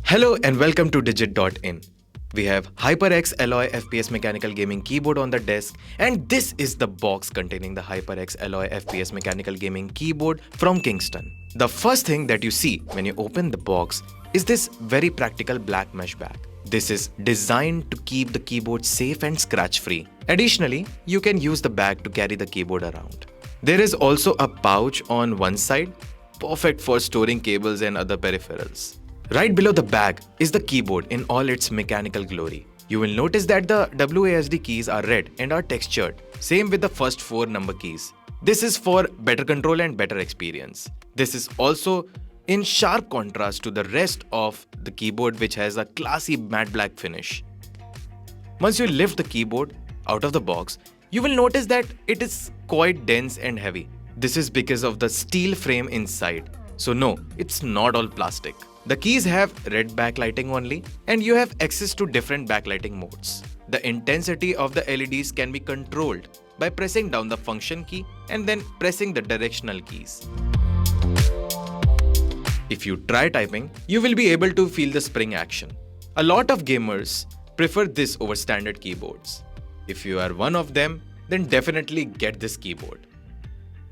Hello and welcome to Digit.in. We have HyperX Alloy FPS Mechanical Gaming Keyboard on the desk, and this is the box containing the HyperX Alloy FPS Mechanical Gaming Keyboard from Kingston. The first thing that you see when you open the box is this very practical black mesh bag. This is designed to keep the keyboard safe and scratch-free. Additionally, you can use the bag to carry the keyboard around. There is also a pouch on one side, perfect for storing cables and other peripherals. Right below the bag is the keyboard in all its mechanical glory. You will notice that the WASD keys are red and are textured, same with the first 4 number keys. This is for better control and better experience. This is also in sharp contrast to the rest of the keyboard, which has a classy matte black finish. Once you lift the keyboard out of the box, you will notice that it is quite dense and heavy. This is because of the steel frame inside. So no, it's not all plastic. The keys have red backlighting only, and you have access to different backlighting modes. The intensity of the LEDs can be controlled by pressing down the function key and then pressing the directional keys. If you try typing, you will be able to feel the spring action. A lot of gamers prefer this over standard keyboards. If you are one of them, then definitely get this keyboard.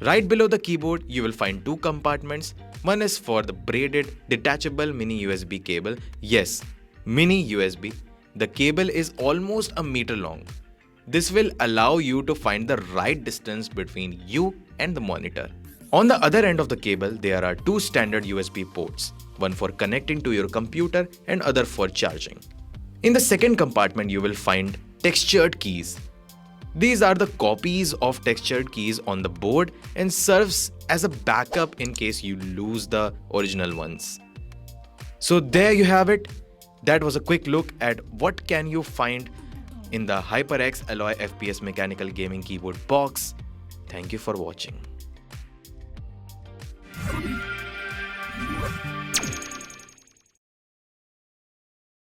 Right below the keyboard, you will find 2 compartments. One is for the braided detachable mini USB cable. Yes, mini USB. The cable is almost a meter long. This will allow you to find the right distance between you and the monitor. On the other end of the cable, there are 2 standard USB ports, one for connecting to your computer and other for charging. In the second compartment, you will find textured keys. These are the copies of textured keys on the board and serves as a backup in case you lose the original ones. So there you have it. That was a quick look at what can you find in the HyperX Alloy FPS Mechanical Gaming Keyboard box. Thank you for watching.